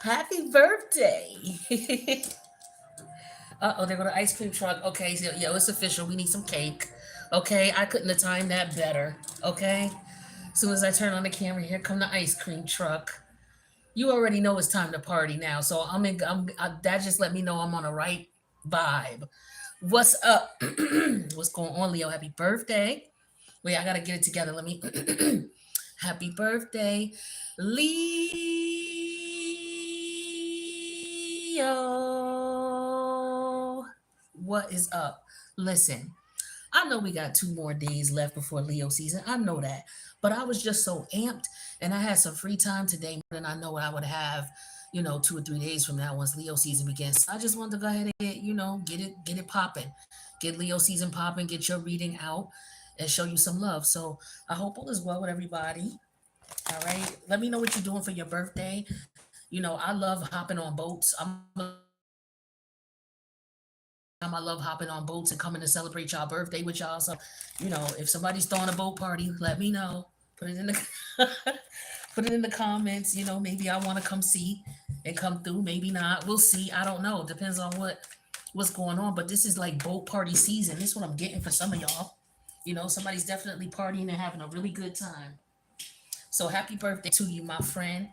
Happy birthday. Uh-oh, there go the ice cream truck. Okay, so yo, it's official. We need some cake. Okay, I couldn't have timed that better. Okay. As soon as I turn on the camera, here come the ice cream truck. You already know it's time to party now, so that just let me know I'm on the right vibe. What's up? What's going on, Leo? Happy birthday. Wait, I gotta get it together. Let me happy birthday, Leo. What is up? Listen, I know we got 2 more days left before Leo season. I know that. But I was just so amped and I had some free time today more than I know I would have, 2 or 3 days from now once Leo season begins. So I just wanted to go ahead and get it popping. Get Leo season popping, get your reading out and show you some love. So I hope all is well with everybody. All right. Let me know what you're doing for your birthday. I love hopping on boats. I love hopping on boats and coming to celebrate y'all birthday with y'all. So, if somebody's throwing a boat party, let me know. Put it in the put it in the comments. Maybe I want to come see and come through. Maybe not. We'll see. I don't know. Depends on what's going on. But this is like boat party season. This is what I'm getting for some of y'all. Somebody's definitely partying and having a really good time. So happy birthday to you, my friend.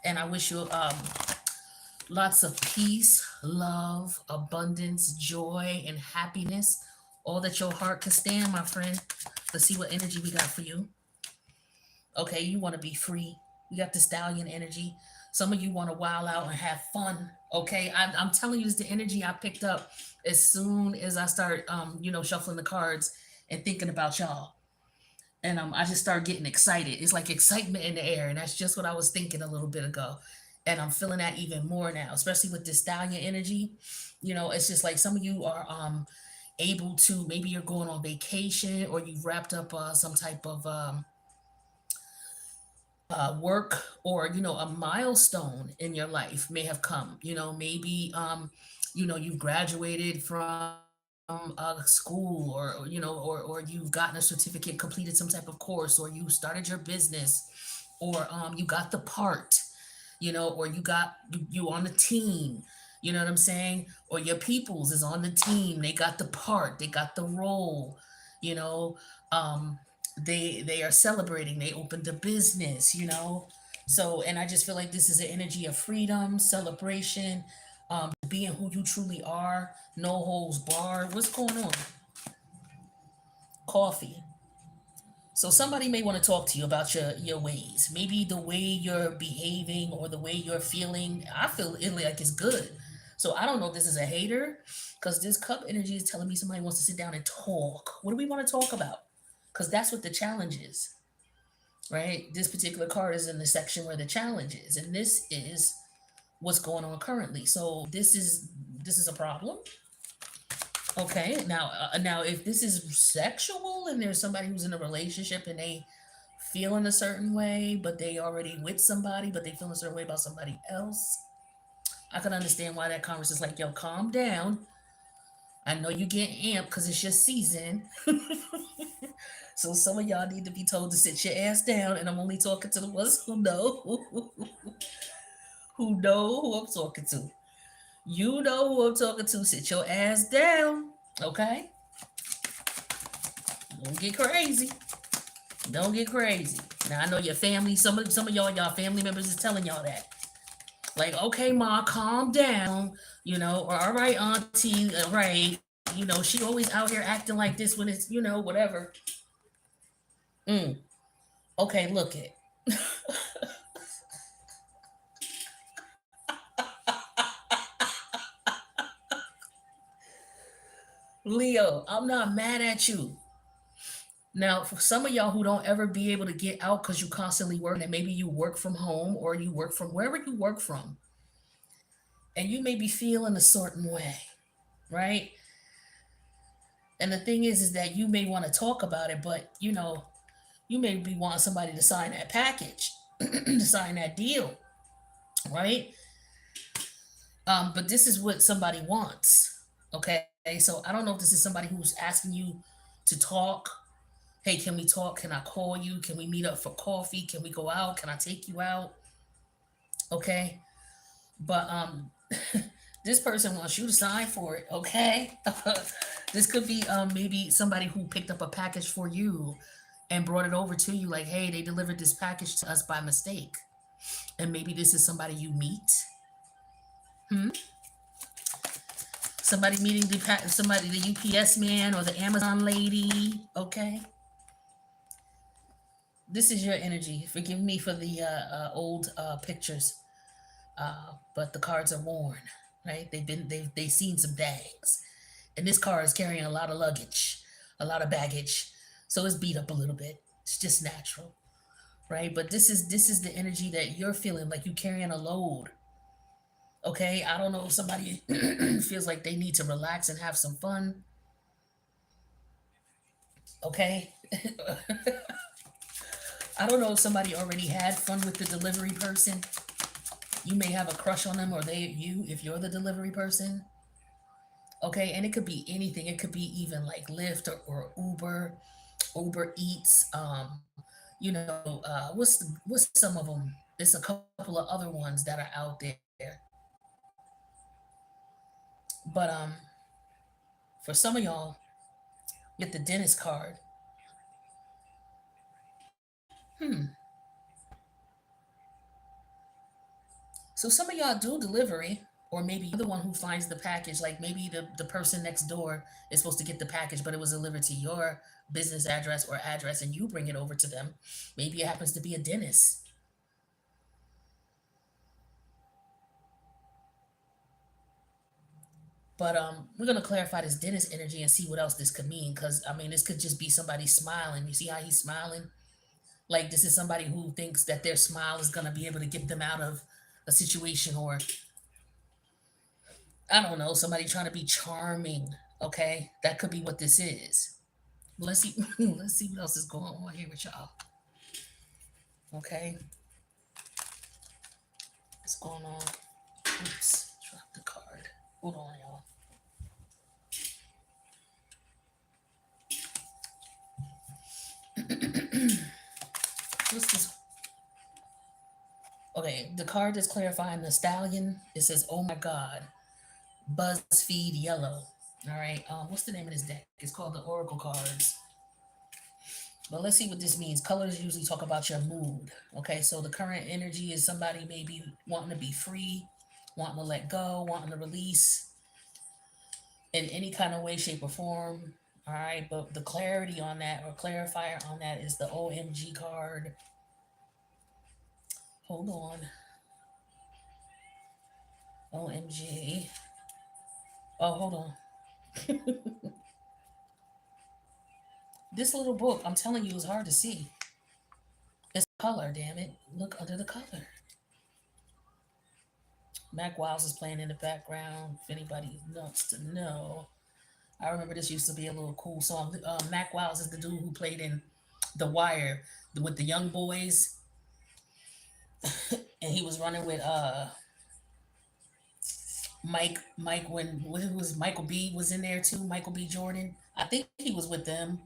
And I wish you lots of peace, love, abundance, joy, and happiness. All that your heart can stand, my friend. Let's see what energy we got for you. Okay, you want to be free. You got the stallion energy. Some of you want to wild out and have fun. Okay, I'm telling you, this is the energy I picked up as soon as I start, shuffling the cards and thinking about y'all. And I just started getting excited. It's like excitement in the air, and that's just what I was thinking a little bit ago. And I'm feeling that even more now, especially with this stallion energy. It's just like some of you are able to, maybe you're going on vacation or you've wrapped up some type of work, or a milestone in your life may have come. Maybe you've graduated from school, or you've gotten a certificate, completed some type of course, or you started your business, or you got the part, or you on the team. You know what I'm saying? Or your peoples is on the team. They got the part. They got the role. You know, um, they are celebrating. They opened a business. So, and I just feel like this is an energy of freedom, celebration, being who you truly are. No holds barred. What's going on? Coffee. So somebody may want to talk to you about your ways. Maybe the way you're behaving or the way you're feeling. I feel it like it's good. So I don't know if this is a hater, because this cup energy is telling me somebody wants to sit down and talk. What do we want to talk about? Because that's what the challenge is, right? This particular card is in the section where the challenge is, and this is what's going on currently. So this is a problem. Okay, now if this is sexual and there's somebody who's in a relationship and they feeling a certain way, but they already with somebody, but they feel a certain way about somebody else, I can understand why that converse is like, yo, calm down. I know you get amped because it's your season. So some of y'all need to be told to sit your ass down, and I'm only talking to the ones who know, who know who I'm talking to. You know who I'm talking to. Sit your ass down, okay? Don't get crazy. Don't get crazy. Now I know your family. Some of y'all family members is telling y'all that. Like, okay, ma, calm down. Or all right, auntie, all right. She always out here acting like this when it's whatever. Mm. Okay, look it. Leo, I'm not mad at you. Now, for some of y'all who don't ever be able to get out because you constantly work, and maybe you work from home or you work from wherever you work from, and you may be feeling a certain way, right? And the thing is that you may want to talk about it, but you may be wanting somebody to sign that package, to sign that deal, right? But this is what somebody wants. Okay, so I don't know if this is somebody who's asking you to talk, Hey, can we talk? Can I call you? Can we meet up for coffee? Can we go out? Can I take you out? Okay. But this person wants you to sign for it, okay? This could be maybe somebody who picked up a package for you and brought it over to you like, hey, they delivered this package to us by mistake. And maybe this is somebody you meet. Hmm? Somebody meeting somebody, the UPS man or the Amazon lady, okay? This is your energy. Forgive me for the old pictures, but the cards are worn, right? They've seen some things, and this car is carrying a lot of luggage, a lot of baggage, so it's beat up a little bit. It's just natural, right? But this is the energy that you're feeling like you carrying a load. Okay, I don't know if somebody feels like they need to relax and have some fun. Okay, I don't know if somebody already had fun with the delivery person. You may have a crush on them, or they you if you're the delivery person. Okay, and it could be anything. It could be even like Lyft or Uber, Uber Eats. What's some of them? There's a couple of other ones that are out there. But for some of y'all, get the dentist card. Hmm. So some of y'all do delivery, or maybe you're the one who finds the package. Like maybe the person next door is supposed to get the package, but it was delivered to your business address or address, and you bring it over to them. Maybe it happens to be a dentist. But we're gonna clarify this dentist energy and see what else this could mean. Cause I mean, this could just be somebody smiling. You see how he's smiling? Like this is somebody who thinks that their smile is gonna be able to get them out of a situation, or I don't know, somebody trying to be charming. Okay, that could be what this is. Let's see. Let's see what else is going on here with y'all. Okay, what's going on? Oops, dropped the card. Hold on, y'all. What's this? Okay, the card is clarifying the stallion. It says, "Oh my God, BuzzFeed Yellow." All right. What's the name of this deck? It's called the Oracle cards. But let's see what this means. Colors usually talk about your mood. Okay, so the current energy is somebody maybe wanting to be free, wanting to let go, wanting to release in any kind of way, shape, or form. All right, but the clarity on that or clarifier on that is the OMG card. Hold on. OMG. Oh, hold on. This little book, I'm telling you, is hard to see. It's color, damn it. Look under the color. Mac Wiles is playing in the background. If anybody wants to know, I remember this used to be a little cool song. Mac Wiles is the dude who played in The Wire with the young boys, and he was running with Mike when it was Michael B was in there too. Michael B. Jordan, I think he was with them,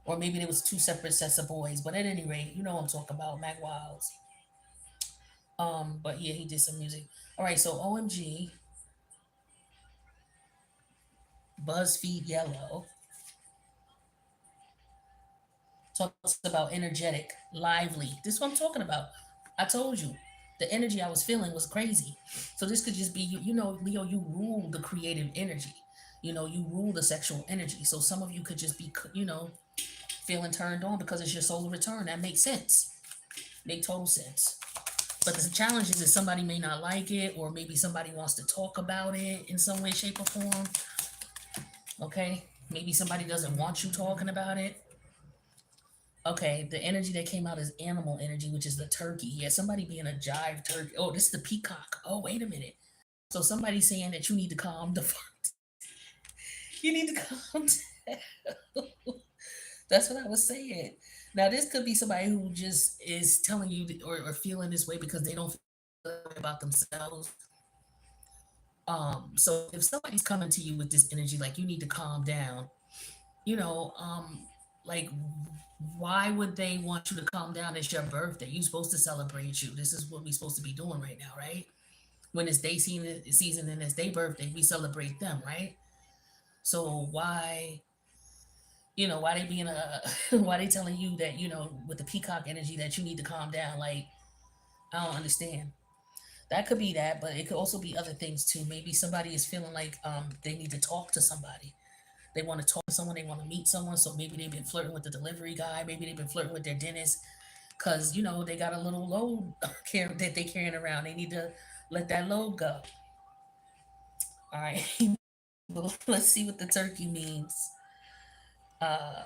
or maybe there was two separate sets of boys. But at any rate, you know what I'm talking about, Mac Wiles. But yeah, he did some music. All right, so OMG, BuzzFeed Yellow talks about energetic, lively. This is what I'm talking about. I told you, the energy I was feeling was crazy. So this could just be you. You know, Leo, you rule the creative energy. You know, you rule the sexual energy. So some of you could just be, feeling turned on because it's your solar return. That makes sense. Make total sense. But the challenge is that somebody may not like it, or maybe somebody wants to talk about it in some way, shape, or form. Okay? Maybe somebody doesn't want you talking about it. Okay, the energy that came out is animal energy, which is the turkey. Yeah, somebody being a jive turkey. Oh, this is the peacock. Oh, wait a minute. So somebody's saying that you need to calm the fuck. You need to calm down. That's what I was saying. Now, this could be somebody who just is telling you or feeling this way because they don't feel about themselves. So if somebody's coming to you with this energy, like you need to calm down, you know, Like, why would they want you to calm down? It's your birthday. You're supposed to celebrate you. This is what we're supposed to be doing right now, right? When it's day season and it's their birthday, we celebrate them, right? So why they being a why they telling you that, with the peacock energy that you need to calm down? Like, I don't understand. That could be that, but it could also be other things too. Maybe somebody is feeling like they need to talk to somebody. They want to talk to someone, they want to meet someone. So maybe they've been flirting with the delivery guy, maybe they've been flirting with their dentist, because they got a little load that they carrying around. They need to let that load go. All right. Well, let's see what the turkey means. Uh,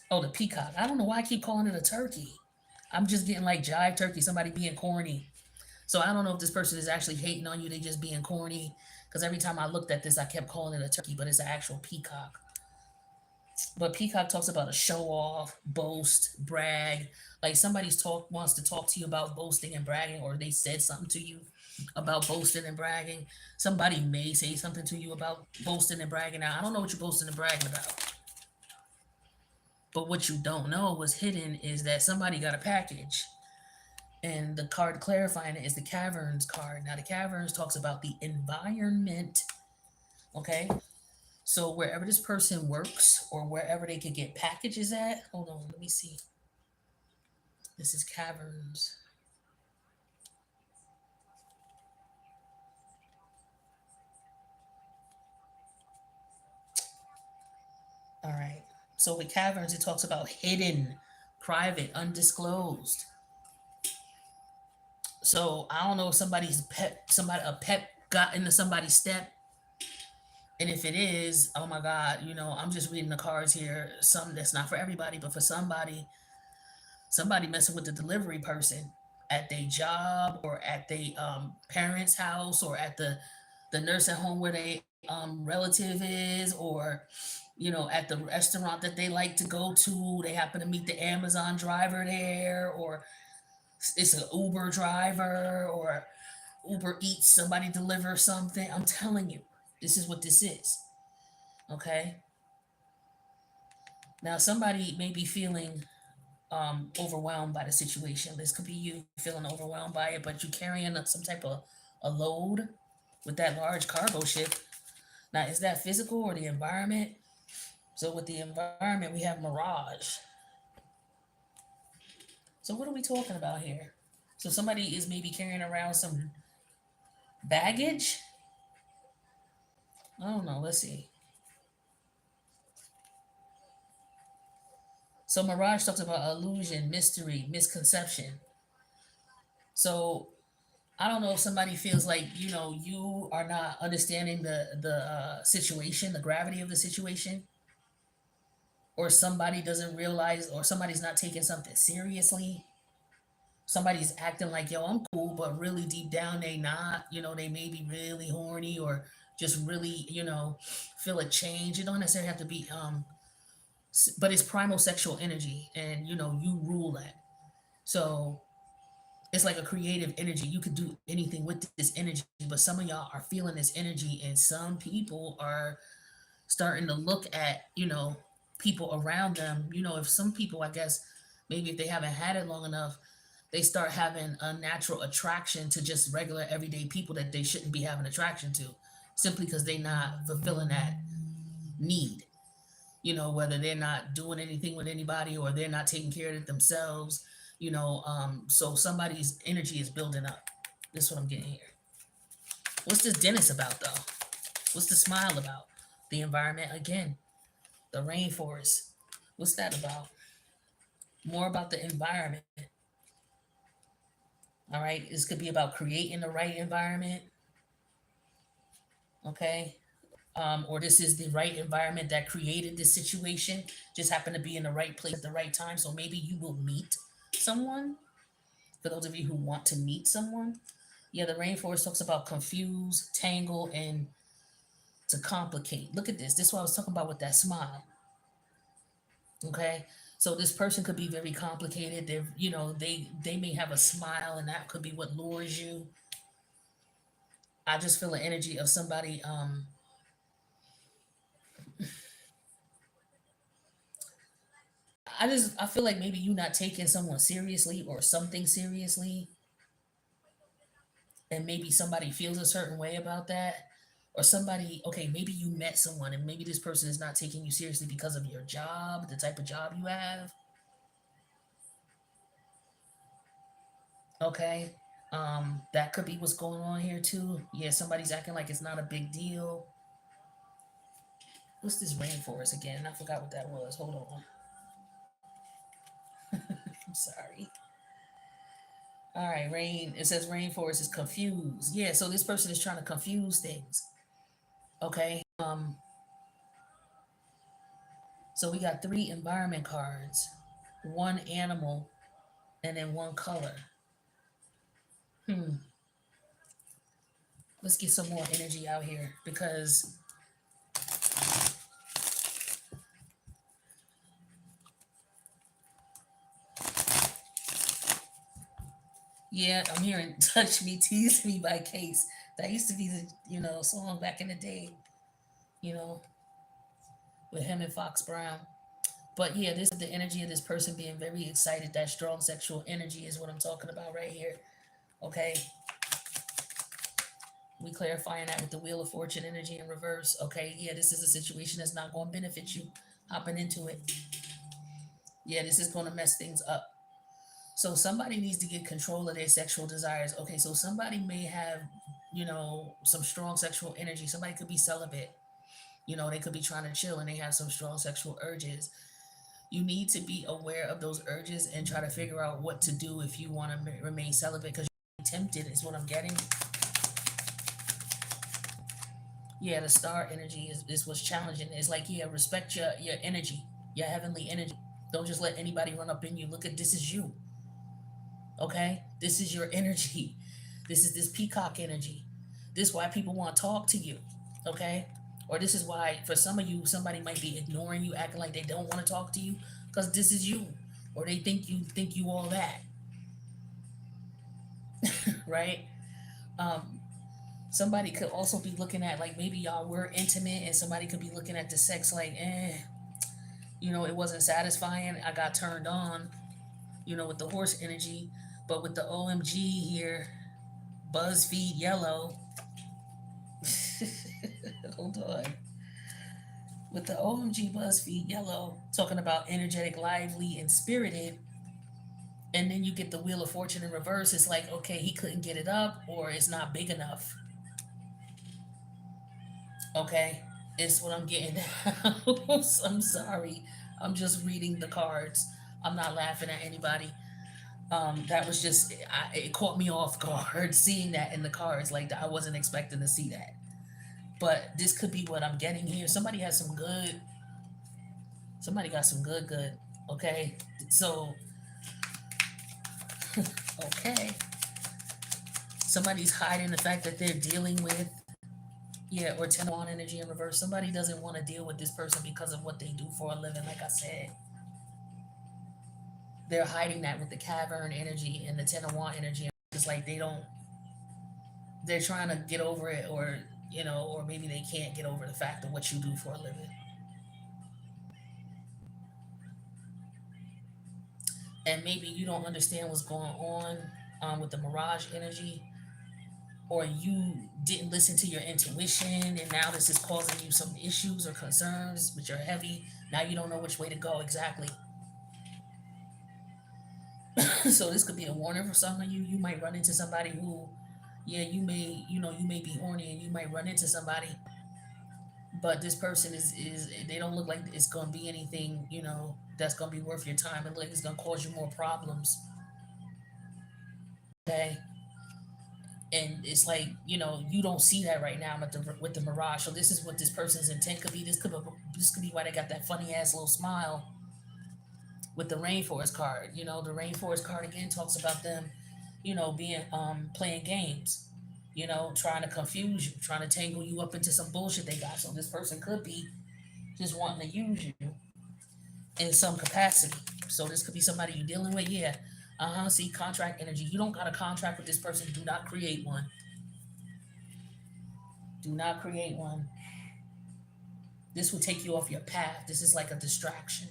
oh, the peacock. I don't know why I keep calling it a turkey. I'm just getting like jive turkey, somebody being corny. So I don't know if this person is actually hating on you. They just being corny. Because every time I looked at this, I kept calling it a turkey, but it's an actual peacock. But peacock talks about a show off, boast, brag. Like somebody's talk wants to talk to you about boasting and bragging, or they said something to you about boasting and bragging. Somebody may say something to you about boasting and bragging. Now I don't know what you're boasting and bragging about, but what you don't know was hidden is that somebody got a package. And the card clarifying it is the caverns card. Now the caverns talks about the environment. Okay, so wherever this person works or wherever they could get packages at. Hold on, let me see. This is caverns. All right. So with caverns, it talks about hidden, private, undisclosed. So I don't know if somebody a pet got into somebody's step, and if it is, oh my God, I'm just reading the cards here. Some that's not for everybody, but for somebody messing with the delivery person at their job or at their parents' house or at the nursing home where they relative is, or at the restaurant that they like to go to. They happen to meet the Amazon driver there, or it's an Uber driver, or Uber Eats, somebody delivers something. I'm telling you, this is what this is. Okay. Now somebody may be feeling overwhelmed by the situation. This could be you feeling overwhelmed by it, but you carrying some type of a load with that large cargo ship. Now, is that physical or the environment? So with the environment, we have mirage. So what are we talking about here? So somebody is maybe carrying around some baggage. I don't know. Let's see. So mirage talks about illusion, mystery, misconception. So I don't know if somebody feels like you are not understanding the situation, the gravity of the situation, or somebody doesn't realize, or somebody's not taking something seriously. Somebody's acting like, yo, I'm cool, but really deep down they not. They may be really horny or just really feel a change. It don't necessarily have to be but it's primal sexual energy, and you rule that. So it's like a creative energy. You could do anything with this energy, but some of y'all are feeling this energy, and some people are starting to look at, people around them. If some people, I guess, maybe if they haven't had it long enough, they start having a natural attraction to just regular everyday people that they shouldn't be having attraction to, simply because they're not fulfilling that need. Whether they're not doing anything with anybody or they're not taking care of it themselves. So somebody's energy is building up. This is what I'm getting here. What's this dentist about though? What's the smile about? The environment again. The rainforest. What's that about? More about the environment. All right. This could be about creating the right environment. Okay. Or this is the right environment that created this situation. Just happened to be in the right place at the right time. So maybe you will meet someone. For those of you who want to meet someone. Yeah, the rainforest talks about confuse, tangle, and to complicate. Look at this. This is what I was talking about with that smile. Okay. So this person could be very complicated. They may have a smile, and that could be what lures you. I just feel the energy of somebody I feel like maybe you not taking someone seriously or something seriously, and maybe somebody feels a certain way about that. Or somebody, okay, maybe you met someone and maybe this person is not taking you seriously because of your job, the type of job you have. Okay. That could be what's going on here too. Yeah, somebody's acting like it's not a big deal. What's this rainforest again? I forgot what that was. Hold on. I'm sorry. All right, rain. It says rainforest is confused. Yeah, so this person is trying to confuse things. Okay. So we got three environment cards, one animal, and then one color. Hmm. Let's get some more energy out here because yeah, I'm hearing "Touch Me, Tease Me" by Case. That used to be the song back in the day. You know, with him and Fox Brown. But yeah, this is the energy of this person being very excited. That strong sexual energy is what I'm talking about right here. Okay, we clarifying that with the Wheel of Fortune energy in reverse. Okay, yeah, this is a situation that's not going to benefit you. Hopping into it, yeah, this is going to mess things up. So somebody needs to get control of their sexual desires. Okay, so somebody may have, some strong sexual energy. Somebody could be celibate. They could be trying to chill and they have some strong sexual urges. You need to be aware of those urges and try to figure out what to do if you want to remain celibate because you're tempted, is what I'm getting. Yeah, the star energy is what's challenging. It's like, yeah, respect your energy, your heavenly energy. Don't just let anybody run up in you. Look at this is you. Okay? This is your energy. This is this peacock energy. This is why people want to talk to you. Okay? Or this is why for some of you somebody might be ignoring you, acting like they don't want to talk to you because this is you. Or they think you all that, right? Um Somebody could also be looking at like maybe y'all were intimate and somebody could be looking at the sex like, it wasn't satisfying. I got turned on, with the horse energy. But with the OMG here, BuzzFeed yellow. Hold on. With the OMG BuzzFeed yellow, talking about energetic, lively, and spirited, and then you get the Wheel of Fortune in reverse. It's like, okay, he couldn't get it up, or it's not big enough. Okay, it's what I'm getting. I'm sorry. I'm just reading the cards. I'm not laughing at anybody. That was just it caught me off guard seeing that in the cards. Like I wasn't expecting to see that. But this could be what I'm getting here. Somebody has some good. Somebody got some good. Okay, so okay, somebody's hiding the fact that they're dealing with, yeah, or ten on energy in reverse. Somebody doesn't want to deal with this person because of what they do for a living. Like I said, they're hiding that with the cavern energy and the ten of wand energy. It's like they don't. They're trying to get over it, or maybe they can't get over the fact of what you do for a living, and maybe you don't understand what's going on with the mirage energy, or you didn't listen to your intuition, and now this is causing you some issues or concerns, which are heavy. Now you don't know which way to go exactly. So this could be a warning for some of you. You might run into somebody who, yeah, you may be horny and you might run into somebody, but this person is they don't look like it's gonna be anything, that's gonna be worth your time. It look like it's gonna cause you more problems. Okay, and it's like you don't see that right now with the mirage. So this is what this person's intent could be. This could be why they got that funny ass little smile with the rainforest card. The rainforest card again talks about them, being playing games, trying to confuse you, trying to tangle you up into some bullshit they got. So this person could be just wanting to use you in some capacity. So this could be somebody you're dealing with. Yeah. See, contract energy. You don't got a contract with this person. Do not create one. Do not create one. This will take you off your path. This is like a distraction.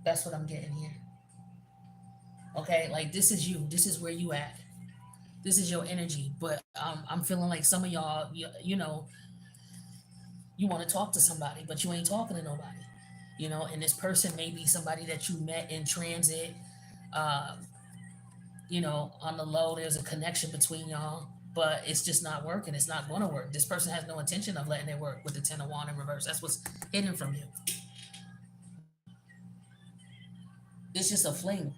That's what I'm getting here. Okay, like this is you. This is where you at. This is your energy. But I'm feeling like some of y'all, you know, you want to talk to somebody, but you ain't talking to nobody. You know, and this person may be somebody that you met in transit. Uh, you know, on the low, there's a connection between y'all, but it's just not working. It's not going to work. This person has no intention of letting it work with the Ten of Wand in reverse. That's what's hidden from you. It's just a fling.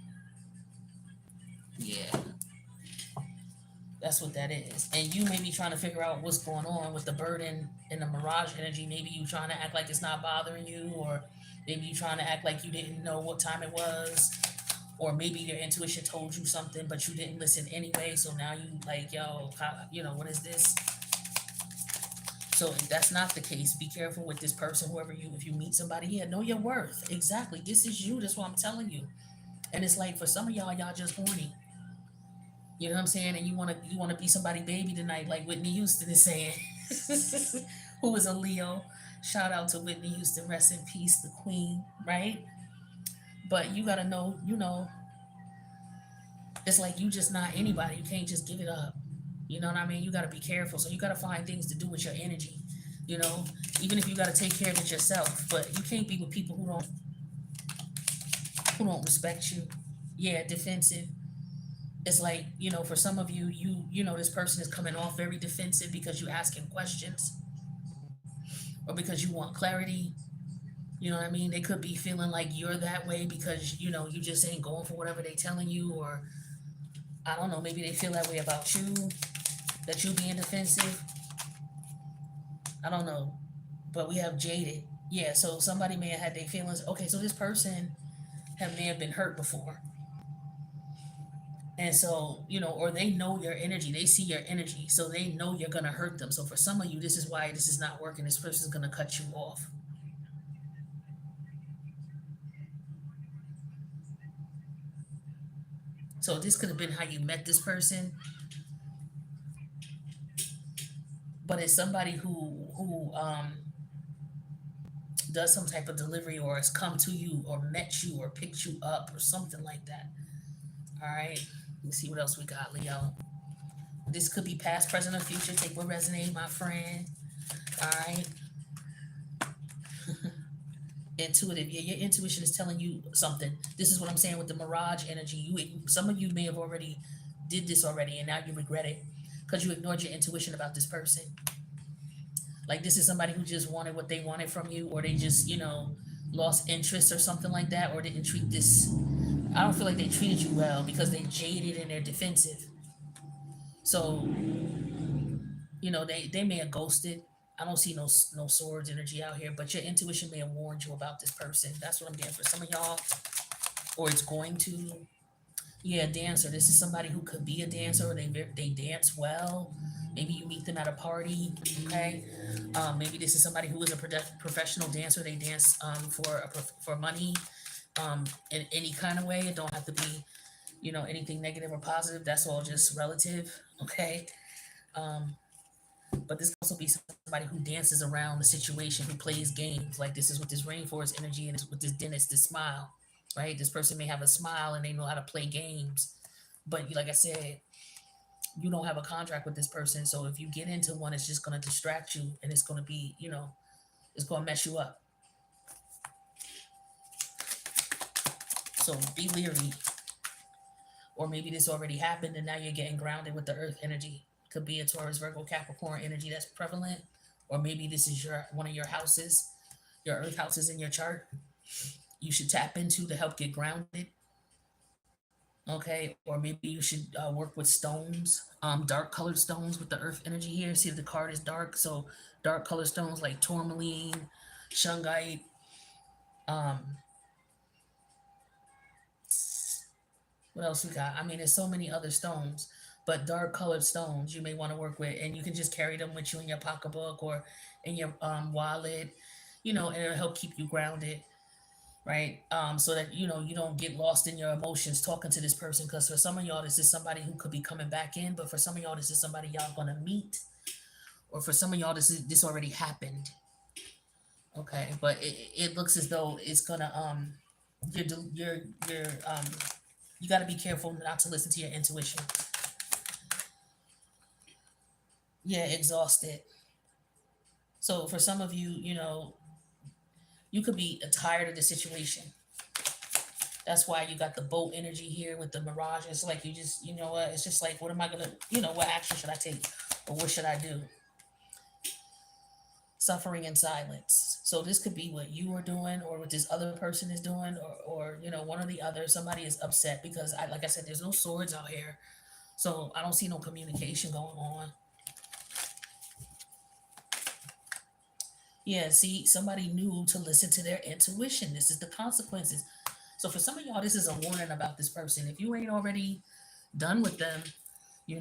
Yeah, that's what that is. And you may be trying to figure out what's going on with the burden and the mirage energy. Maybe you trying to act like it's not bothering you, or maybe you trying to act like you didn't know what time it was, or maybe your intuition told you something, but you didn't listen anyway. So now you like, yo, how, you know, what is this? So if that's not the case, be careful with this person, whoever you, if you meet somebody, yeah, know your worth. Exactly. This is you. That's what I'm telling you. And it's like for some of y'all, y'all just horny. You know what I'm saying? And you wanna be somebody baby tonight, like Whitney Houston is saying. Who is a Leo. Shout out to Whitney Houston, rest in peace, the queen, right? But you gotta know, you know, it's like you just not anybody. You can't just give it up. You know what I mean? You gotta be careful. So you gotta find things to do with your energy. You know, even if you gotta take care of it yourself, but you can't be with people who don't respect you. Yeah, defensive. It's like, you know, for some of you, you know this person is coming off very defensive because you asking questions or because you want clarity. You know what I mean? They could be feeling like you're that way because, you know, you just ain't going for whatever they telling you, or I don't know, maybe they feel that way about you, that you being defensive. I don't know. But we have jaded. Yeah, so somebody may have had their feelings. Okay, so this person may have been hurt before. And so, you know, or they know your energy. They see your energy. So they know you're gonna hurt them. So for some of you, this is why this is not working. This person's gonna cut you off. So this could have been how you met this person, but it's somebody who does some type of delivery or has come to you or met you or picked you up or something like that. All right. Let's see what else we got, Leo. This could be past, present, or future. Take what resonates, my friend. All right. Intuitive. Yeah, your intuition is telling you something. This is what I'm saying with the mirage energy. Some of you may have already did this already, and now you regret it because you ignored your intuition about this person. Like this is somebody who just wanted what they wanted from you, or they just, you know, lost interest or something like that, or didn't treat this. I don't feel like they treated you well because they jaded and they're defensive. So, you know, they may have ghosted. I don't see no swords energy out here, but your intuition may have warned you about this person. That's what I'm getting for some of y'all, or it's going to. Yeah, dancer. This is somebody who could be a dancer, or they dance well. Maybe you meet them at a party. Okay, maybe this is somebody who is a professional dancer. They dance for money, in any kind of way. It don't have to be, you know, anything negative or positive. That's all just relative. Okay, um, but this can also be somebody who dances around the situation, who plays games. Like this is with this rainforest energy and with this dentist, this smile, right? This person may have a smile and they know how to play games. But like I said, you don't have a contract with this person. So if you get into one, it's just going to distract you and it's going to be, you know, it's going to mess you up. So be leery. Or maybe this already happened and now you're getting grounded with the earth energy. Could be a Taurus, Virgo, Capricorn energy that's prevalent. Or maybe this is your one of your houses, your earth houses in your chart. You should tap into to help get grounded. Okay, or maybe you should work with stones, dark colored stones with the earth energy here. See if the card is dark. So dark colored stones like tourmaline, shungite. Um, what else we got? I mean, there's so many other stones, but dark colored stones you may want to work with, and you can just carry them with you in your pocketbook or in your wallet, you know, and it'll help keep you grounded, right? So that you know you don't get lost in your emotions talking to this person. Because for some of y'all, this is somebody who could be coming back in, but for some of y'all, this is somebody y'all gonna meet, or for some of y'all, this already happened. Okay, but it looks as though it's gonna. You're you're you got to be careful not to listen to your intuition. Yeah, exhausted. So for some of you, you could be tired of the situation. That's why you got the boat energy here with the mirage. It's like you just, you know what? It's just like, what am I gonna, what action should I take, or what should I do? Suffering in silence. So this could be what you are doing, or what this other person is doing, or one or the other. Somebody is upset because, like I said, there's no swords out here, so I don't see no communication going on. Yeah, see, somebody knew to listen to their intuition. This is the consequences. So for some of y'all, this is a warning about this person. If you ain't already done with them, you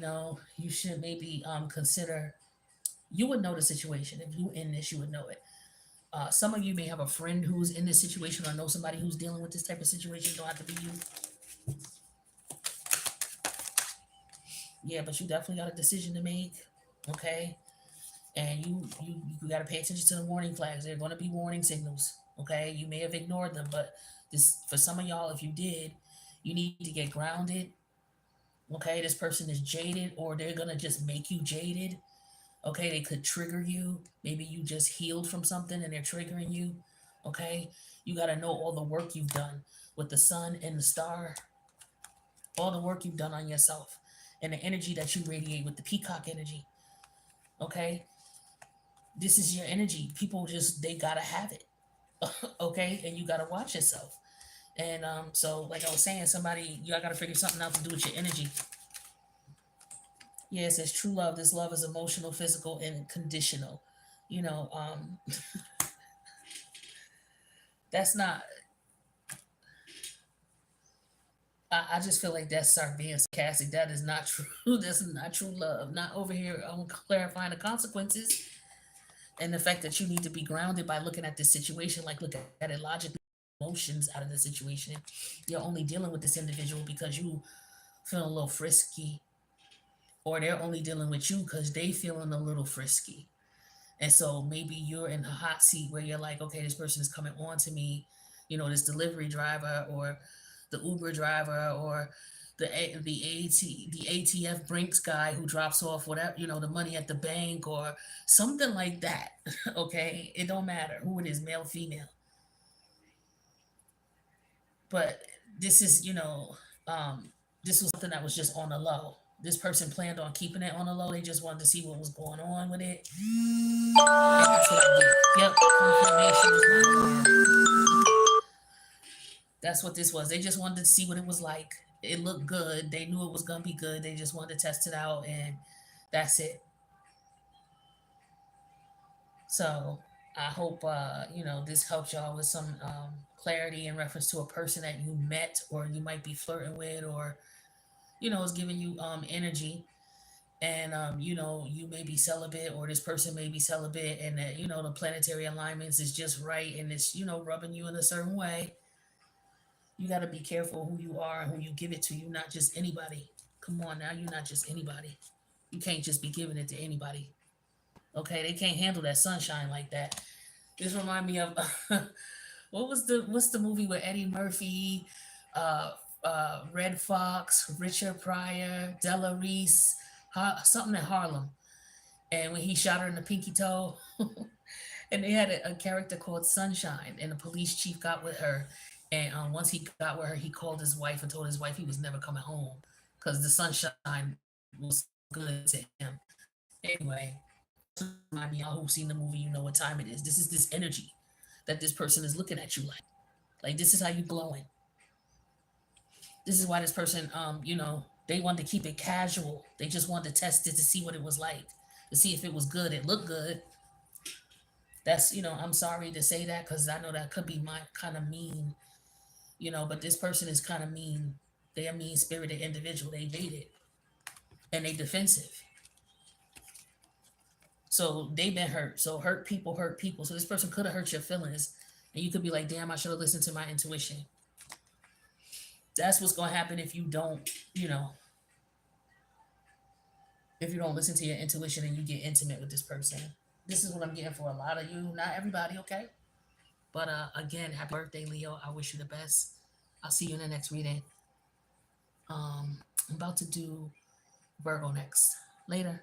should maybe consider. You would know the situation if you in this. You would know it. Some of you may have a friend who's in this situation, or know somebody who's dealing with this type of situation. Don't have to be you. Yeah, but you definitely got a decision to make. Okay, and you got to pay attention to the warning flags. There are going to be warning signals. Okay, you may have ignored them, but this for some of y'all, if you did, you need to get grounded. Okay, this person is jaded, or they're gonna just make you jaded. Okay, they could trigger you. Maybe you just healed from something and they're triggering you. Okay, you got to know all the work you've done with the sun and the star, all the work you've done on yourself, and the energy that you radiate with the peacock energy. Okay, this is your energy. People just, they got to have it. Okay, and you got to watch yourself. And so, like I was saying, somebody, you got to figure something out to do with your energy. Yeah, it says true love. This love is emotional, physical, and conditional. You know, um, that's not. I just feel like that's start being sarcastic. That is not true. That's not true love. Not over here. I'm clarifying the consequences and the fact that you need to be grounded by looking at this situation. Like, look at it logically. Emotions out of the situation. You're only dealing with this individual because you feeling a little frisky, or they're only dealing with you because they feeling a little frisky. And so maybe you're in a hot seat where you're like, okay, this person is coming on to me, this delivery driver, or the Uber driver, or the ATF Brinks guy who drops off whatever, the money at the bank, or something like that. Okay, it don't matter who it is, male, female. But this is, this was something that was just on the low. This person planned on keeping it on the low. They just wanted to see what was going on with it. And that's what I did. Yep, confirmation is my alarm. That's what this was. They just wanted to see what it was like. It looked good. They knew it was gonna be good. They just wanted to test it out, and that's it. So I hope this helps y'all with some clarity in reference to a person that you met, or you might be flirting with, or is giving you energy. And you may be celibate, or this person may be celibate, and that the planetary alignments is just right, and it's rubbing you in a certain way. You got to be careful who you are and who you give it to. You're not just anybody. Come on now, you're not just anybody. You can't just be giving it to anybody. Okay, they can't handle that sunshine like that. This remind me of what's the movie with Eddie Murphy, uh, Red Fox, Richard Pryor, Della Reese, something in Harlem, and when he shot her in the pinky toe. And they had a character called Sunshine, and the police chief got with her. And once he got with her, he called his wife and told his wife he was never coming home because the sunshine was good to him. Anyway, remind me, y'all who've seen the movie, you know what time it is. This is this energy that this person is looking at you like. Like, this is how you glowing. This is why this person, they wanted to keep it casual. They just wanted to test it to see what it was like, to see if it was good. It looked good. That's, I'm sorry to say that because I know that could be my kind of mean, but this person is kind of mean. They're a mean spirited individual. They jaded and they defensive. So they've been hurt. So hurt people hurt people. So this person could have hurt your feelings. And you could be like, damn, I should have listened to my intuition. That's what's going to happen if you don't, if you don't listen to your intuition and you get intimate with this person. This is what I'm getting for a lot of you. Not everybody, okay? But again, happy birthday, Leo. I wish you the best. I'll see you in the next reading. I'm about to do Virgo next. Later.